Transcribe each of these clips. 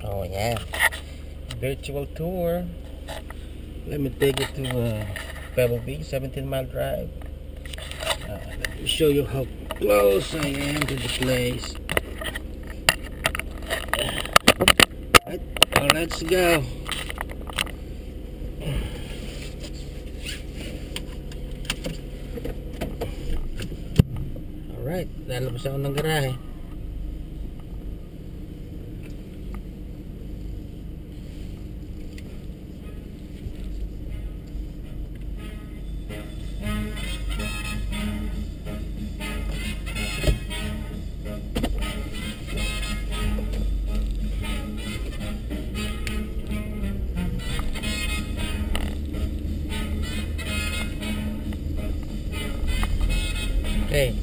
Oh yeah, virtual tour. Let me take you to Pebble Beach, 17-mile drive. Let me show you how close I am to the place. Right, now let's go. Alright, lalabas ako ng garahe. Okay.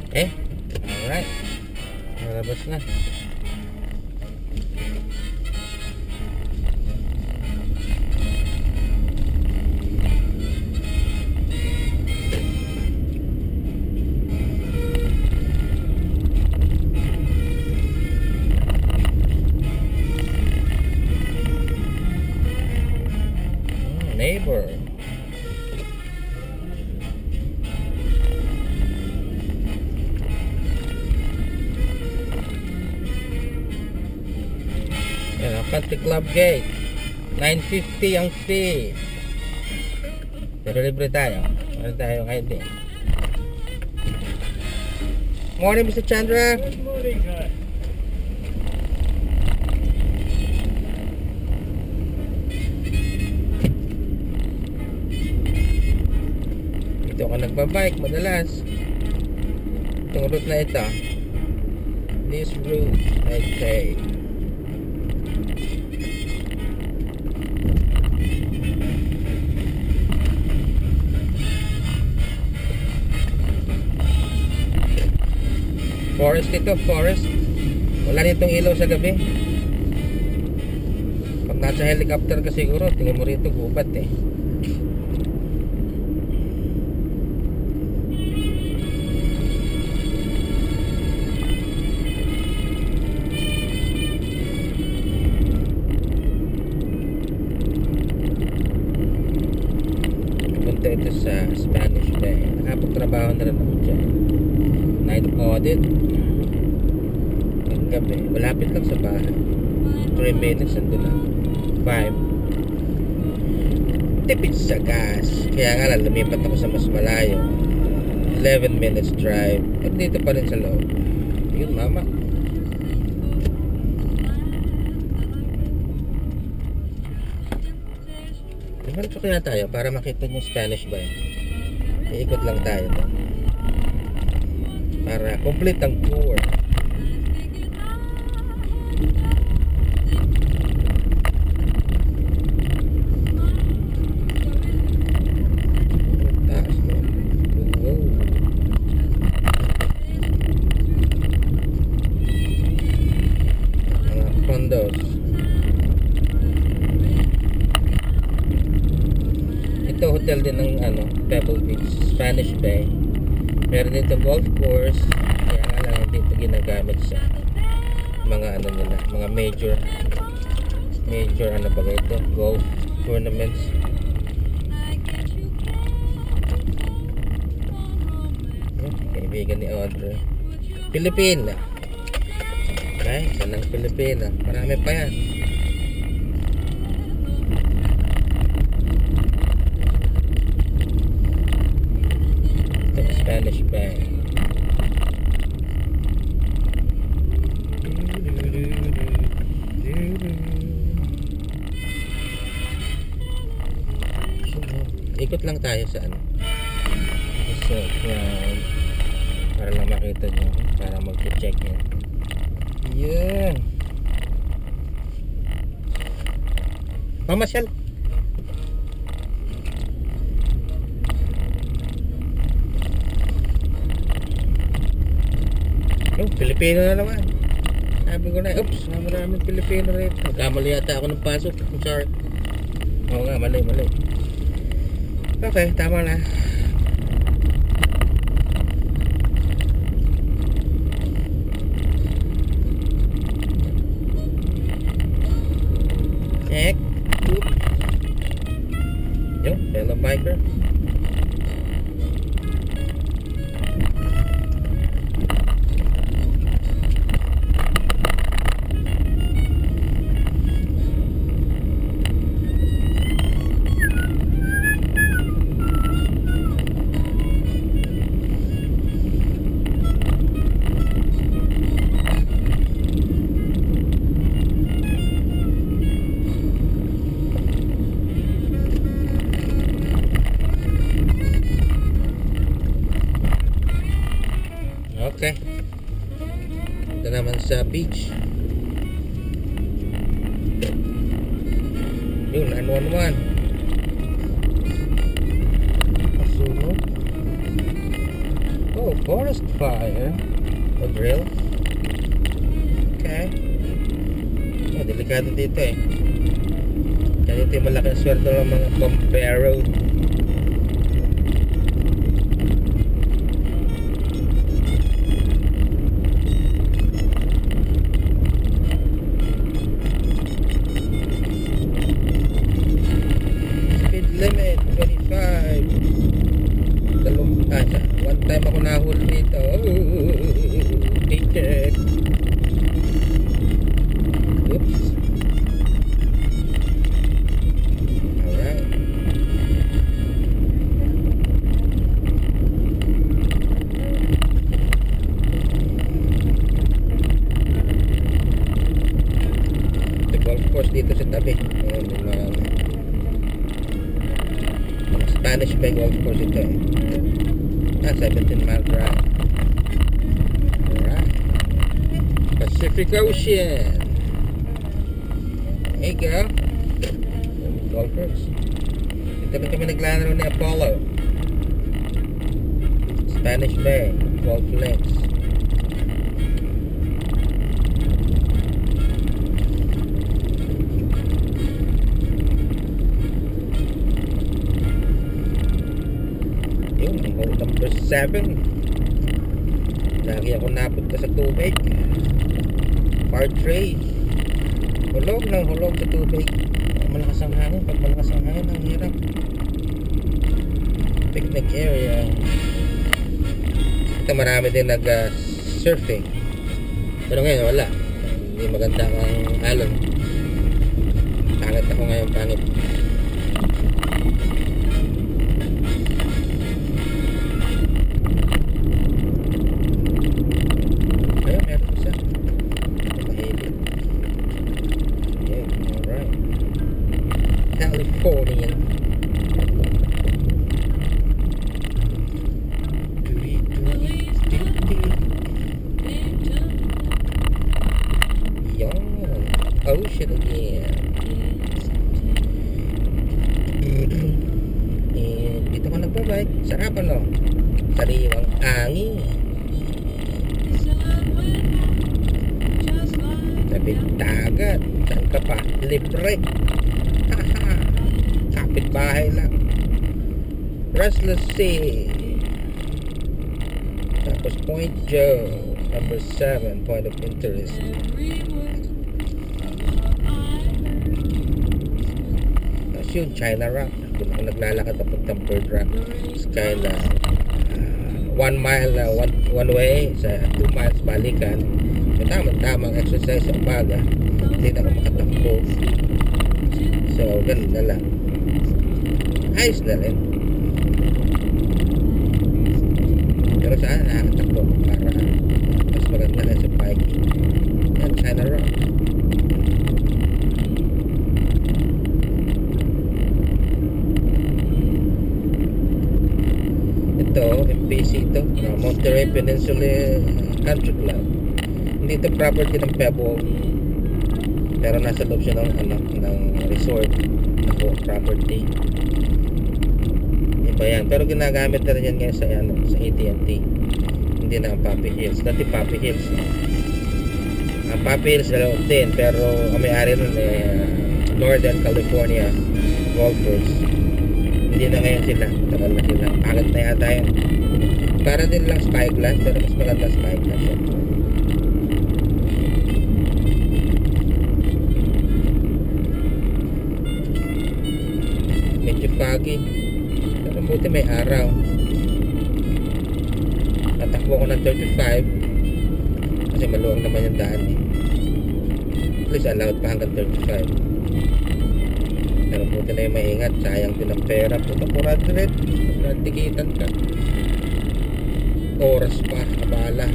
Okay. Alright. Malabas na. Neighbor. Yan ang Country Club Gate. 950 ang fee. Pero libre tayo. Meron tayong ID. Morning, Mr. Chandra. Good morning, guys. Dito ako nagbabike madalas. Itong route na ito. This route, okay. Forest ito, forest. Wala nitong ilaw sa gabi. Pag nasa helicopter ka siguro, tingin mo rito gubat eh. Punta ito sa Spanish Bay. Nakapagtrabaho na rin ako dyan. Night audit. Ang gabi. Malapit lang sa bahay. 3 minutes nandun lang. 5. Tipid sa gas. Kaya nga lang, lumipat ako sa mas malayo. 11 minutes drive. At dito pa rin sa loob. Yun, mama. Diretso kaya tayo para makita yung Spanish Bay. Iikot lang tayo doon. Para complete ang tour. Taas mo. Wow. Mga condos. Ito hotel din ng Pebble Beach, Spanish Bay. Meron dito golf course. Kaya nga lang hindi ito ginagamit sa mga nila, mga major ba ito, golf tournaments. Kaibigan ni Audrey, Pilipina. Okay, saan ang Pilipina? Marami pa yan. Spanish Bay. Ikot lang tayo sa sa ground para lang makita nyo, para mag-check in. Yun. Mamasyal. Pilipino na naman. Sabi ko na, oops, maraming Pilipino rito. Kamali yata ako ng pasok. I'm sorry. Oo nga, mali. Okay, tama na. Check. Yung fellow biker. Okay. Ito naman sa beach. Yun, 911. Masunog. Oh, forest fire. O drill. Okay. Oh, delikado dito eh. Kaya dito yung malaking sweldo ng mga bombero. Limit 25. One time ako nahuli dito. Ticket. Oops. Alright. The golf course dito sa tabi. Spanish Bay Golf Course ito eh. 17 mile drive. Alright. Pacific Ocean. Hey girl. Golfers. Dito rin kami naglalaro ni Apollo. Spanish Bay Golf Links. Number 7. Lagi ako napunta sa tubig. Part 3. Hulog sa tubig. Malakas ang hangin. Pag malakas ang hangin, ang hirap. Picnic area. Ito marami din nag-surfing. Pero ngayon wala. Hindi maganda ang alon. Pangit ako ngayon, pangit. California. Yon, ocean again. Dito ka nagbabike. Sarapan no. Sariwang angin. Sabi dagat. Saan ka pa? Libre. Kapit-bahay lang. Restless Sea. Tapos Point Joe. Number 7. Point of interest. Tapos yun, China Rock. Doon ako naglalakad na puntang Bird Rock. It's kinda 1 mile na one way. Sa 2 miles balikan. Tamang exercise sa umaga. Hindi na ako makatakbo. So, ganun na lang. Ayos na rin. Pero sana nakakatakbo para mas maganda na sa biking. Yan, China Rock. Ito, MPC ito. Monterey Peninsula Country Club. Hindi ito property ng Pebble. Pero nasa loob siya ng resort na property. Iba yan. Pero ginagamit na rin yan ngayon sa AT&T. Hindi na ang Poppy Hills. Dati Poppy Hills. Ang Poppy Hills dalawa din. Pero ang may-ari nun Northern California golfers. Hindi na ngayon sila. Tagal na sila. Pangit na yata yun. Para din lang Spyglass, pero mas maganda Spyglass yan. Medyo foggy. Pero buti may araw. Natakbo ko ng 35 kasi maluwang naman yung daan eh. At least allowed pa hanggang 35. Pero buti na yung maingat. Sayang din ang pera. Puta 400. Tikitan ka. Oras pa. Abala.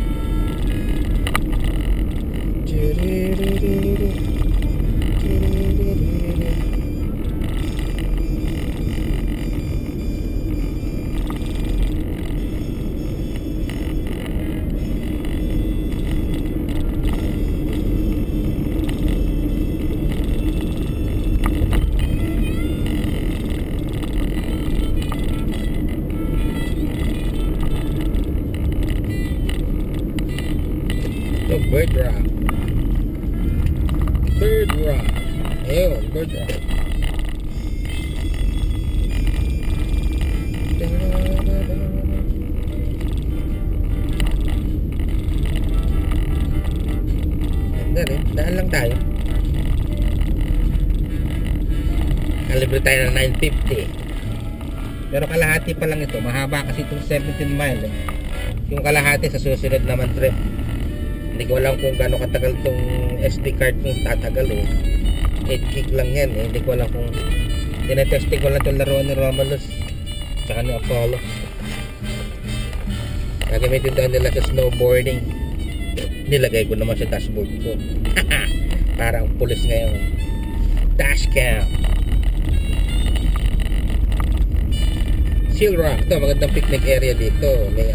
Bird rock. Bird rock. Ayun, bird rock. Ganda rin. Daan lang tayo. Kalibre tayo ng 950. Pero kalahati pa lang ito. Mahaba kasi itong 17 mile eh. Yung kalahati sa susunod naman trip. Hindi ko alam kung gaano katagal tong SD card kung tatagal eh. 8 gig lang yan eh. Hindi ko alam kung tinetesting ko lang itong laruan ni Romulus tsaka ni Apollo. Gagamitin daw nila sa snowboarding. Nilagay ko naman sa dashboard ko. Parang pulis ngayon. Dashcam. Seal Rock. Ito magandang picnic area dito. May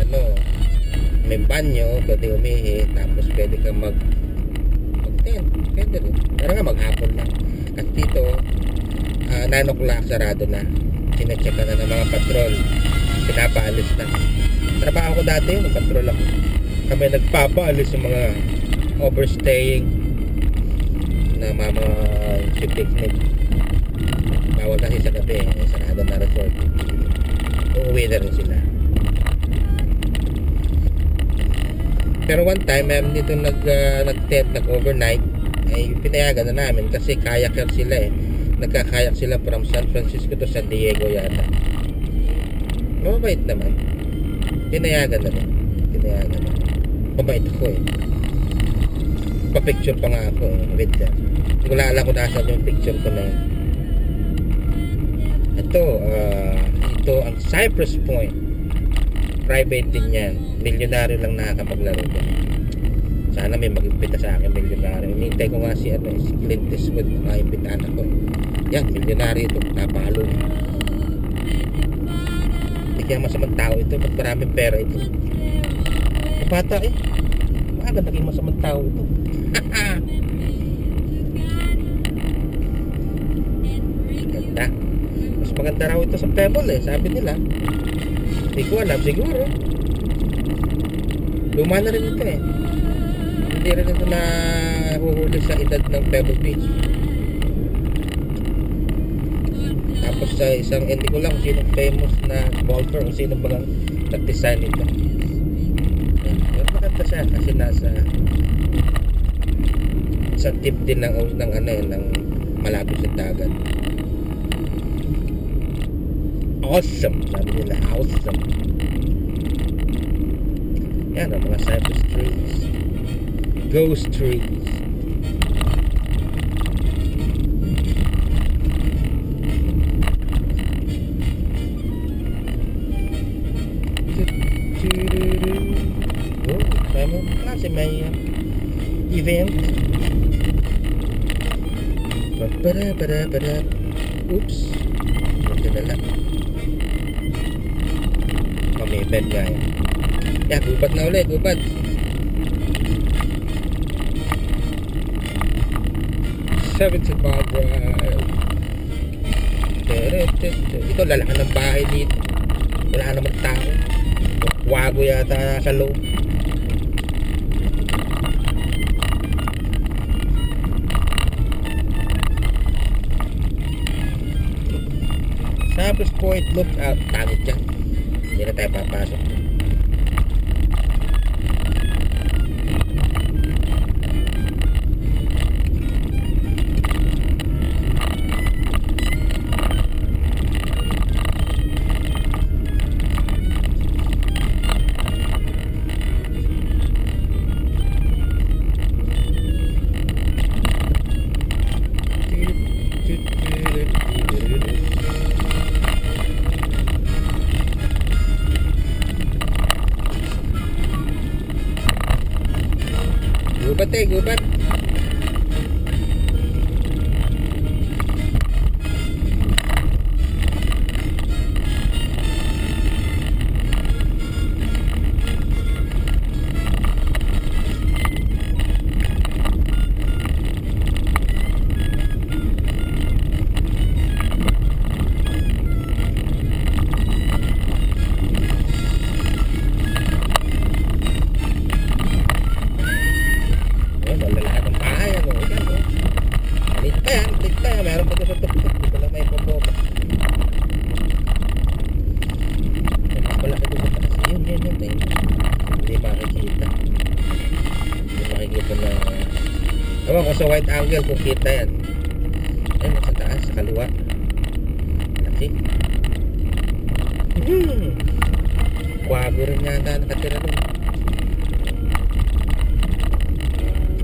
may banyo, pwede umihi, tapos pwede kang mag-tent, pwede rin. Pero nga maghapon lang. At dito, 9 o'clock sarado na. Sinecheck na ng mga patrol. Pinapaalis na. Trabaho ko dati yun, patrol ako. Kami nagpapaalis yung mga overstaying na mga picnic. Bawal kasi sa gabi, sarado na resort. Uuwi na rin sila. Pero one time, meron dito nag-tent, nag-overnight. Ay pinayagan na namin kasi kayaker sila eh. Nagkakayak sila from San Francisco to San Diego yata. Mabait naman. Pinayagan na rin. Pinayagan na. Mabait ako eh. Pa-picture pa nga ako eh. With them. Hindi ko laalala kung nasa yung picture ko na yun. Ito ang Cypress Point. Private din yan. Milyonaryo lang nakakapaglaro ko. Sana may mag-impita sa akin milyonaryo. Hinihintay ko nga si Clint Eastwood. Maimbitahan ako. Yan, milyonaryo ito. Napalo. Hindi kaya masamang tao ito. Ba't maraming pera ito? Bata eh. Maaga naging masamang tao ito. Ganda. Mas maganda raw ito sa Pebble eh. Sabi nila. Hindi ko alam, siguro. Luma na rin ito eh. Hindi rin ito na huhuli sa edad ng Pebble Beach. Tapos sa isang, hindi ko lang kung sino famous na golfer o sino ba nag-design ito. Pero maganda siya kasi nasa sa tip din ng malapit sa dagat. Awesome, sabi nila, awesome. Yan ang mga cypress trees, ghost trees. Oh, tama kasi may event. Para. Oops, ito na lang. May event nga yan. Yeah, gubat na ulit, gubat. Seventeen Mile Drive. Ito, lalaki ng bahay dito. Wala naman tao. Wago yata sa loob. Tapos Point Lookout, pangit dyan. Hindi na tayo papasok. Gubat eh, gubat. Meron pa doon sa tuktok. Dito lang may pababa. Malaki doon sa taas. Yun. Hindi makikita. Hindi makikita na ewan ko sa wide angle kung kita yan. Ayun, sa taas, sa kaliwa. Laki. Kwago rin nga na nakatira doon.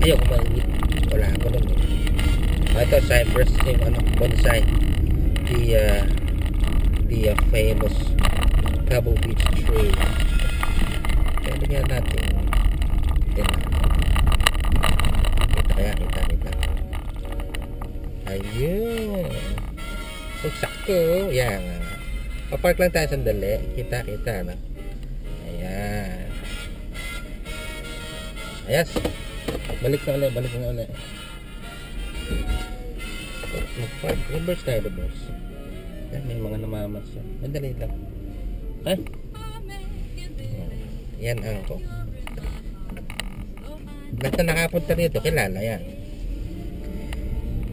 Ayaw ko mangit. Wala ako doon. Ito, Cypress, yung bonsai. The famous Pebble Beach tree. Kaya bigyan natin. Kita. Ayun. So, sakto. Yan. Papark lang tayo sandali. Kita, no? Ayan. Ayas. Balik na ulit. Mag-park. Reverse tayo, reverse. Yan, may mga namamas yan. Madali lang. Ha? Yan ako. Lahat na nakapunta rito, kilala yan.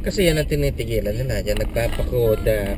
Kasi yan ang tinitigilan nila. Yan nagpapakoda.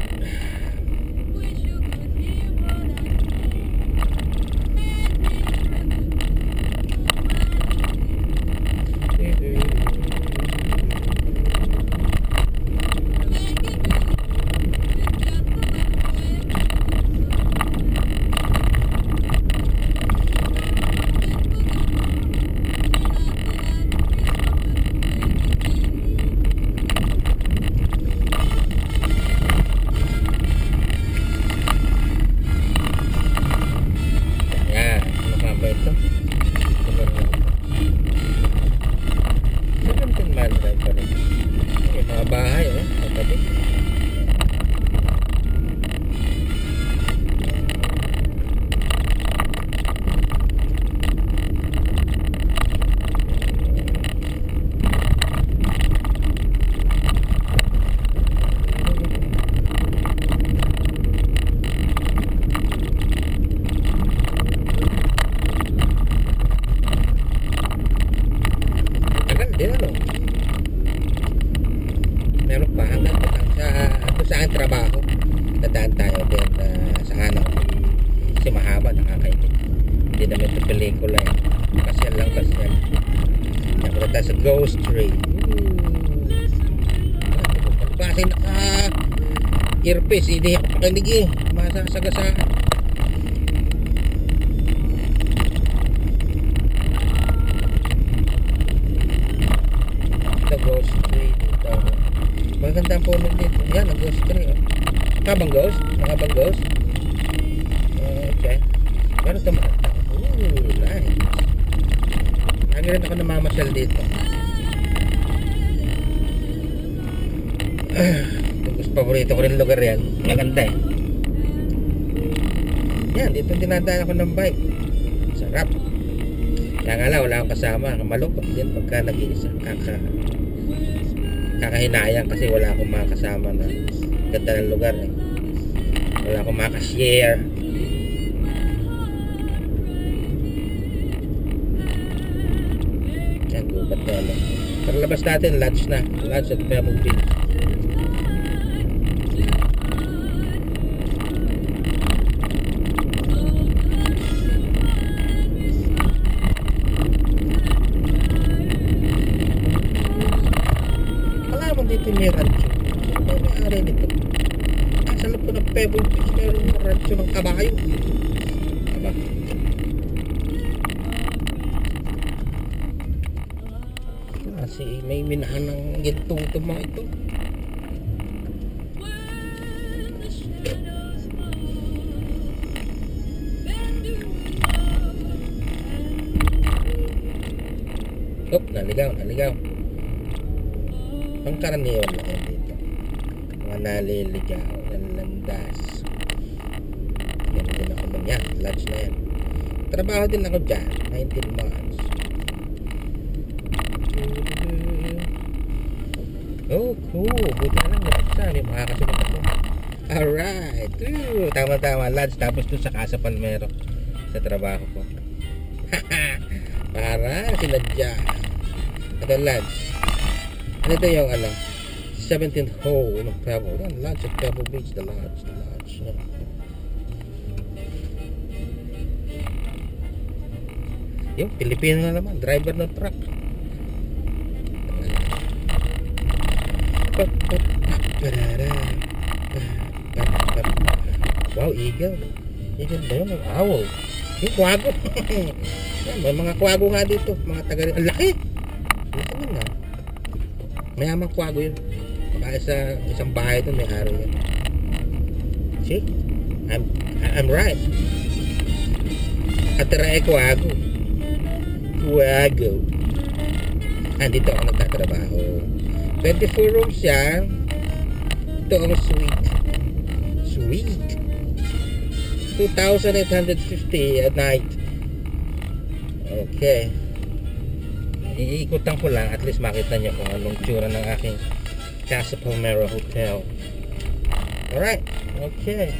Bahay, kapatid. Tagal din ano. Meron pa hanggang sa aking trabaho. Dadaan tayo din sa ano. Kasi mahaba, nakakainit. Hindi naman ito pelikula eh. Pasyal lang. Napunta tayo sa Ghost Train. Kasi naka earpiece, hindi ako pakinig eh. Masasagasaan. Ito Ghost Train. Maganda po nun dito. Yan, ang Ghost Train. Nakabang Ghost? Okay. Pero tumata. Nice. Lagi rin ako namamasyal dito. Paborito ko rin lugar yan. Maganda eh. Yan, dito dinadaan ako ng bike. Sarap. Kaya nga lang, wala akong kasama. Malungkot din pagka nag-iisa. Kakahinayang kasi wala akong makasama na ganda ng lugar eh. Wala akong makashare. Yan, gubat na lang. Pero labas natin, lunch na. Lunch at Pebble Beach. Ano po ng Pebble Beach? Meron rancho ng kabayo. Aba. Kasi may minahan ng gintong itong mga ito. Oh, naligaw. Pangkaraniwan lang yan dito. Mga naliligaw, nalandas. Yan din ako man yan. Lunch na yan. Trabaho din ako dyan. 19 months. Oh, cool. Buti na lang. May makakasunod ako. Alright. Tama-tama. Lunch. Tapos doon sa Casa Palmero. Sa trabaho ko. Para sinadya. Ito lunch. Ano ito yung 17th hole ng Pebble. Yan, lunch at Pebble Beach. The lunch. Yeah. Yung Pilipino na naman. Driver ng truck. Wow, eagle. Eagle ba yun? Owl. Yung kwago. Yan, may mga kwago nga dito. Mga taga rin. Ang laki! Ito nga. Mayamang kwago yun. Baka sa isang bahay doon may araw yun. See? I'm right. Atirae kwago. Kwago. Dito ako nagtatrabaho. 24 rooms yan. Ito ang suite. 2,850 at night. Okay. Iikutan ko lang. At least makita nyo kung anong tsura ng aking Casa Palmero Hotel. Alright. Okay.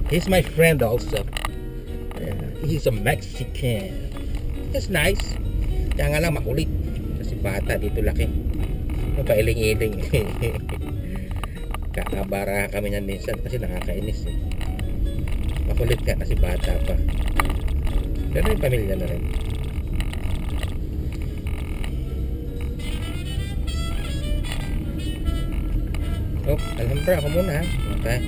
He's my friend also. He's a Mexican. That's nice. Kaya nga lang makulit. Kasi bata dito laki. Pailing-iling. Kakabara kami niyan minsan kasi nakakainis eh. Makulit ka kasi bata pa. Pero may pamilya na rin. Oh, Alhambra ako muna ha. Okay.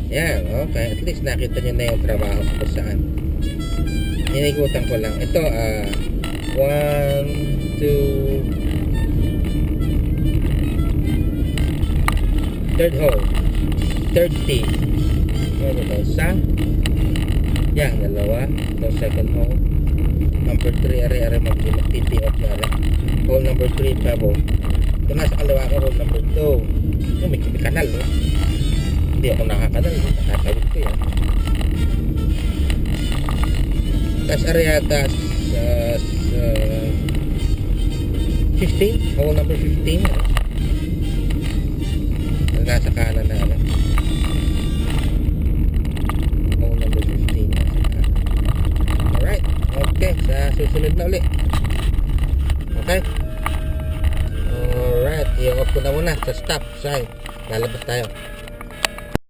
Yan, okay. At least nakita nyo na yung trabaho ko saan. Hinigutan ko lang. Ito, 1, 2 third hole, third tee. Ano ito? Sa? Yan, dalawa. Ito, second hole. Number 3, are mag-tee off na rin. Hole number 3, Pebble. Ito nasa kalawa ko, hole number 2. Ito, may kanal, no? Hindi ako nakakanal, nakakawit ko yan. Tapos Ariatas 15, hole number 15. Nasa kanan na hole number 15 nasa kanan. Alright, okay, sa susunod na uli. Okay. Alright, i-off ko na muna sa stop sign. Lalabas tayo.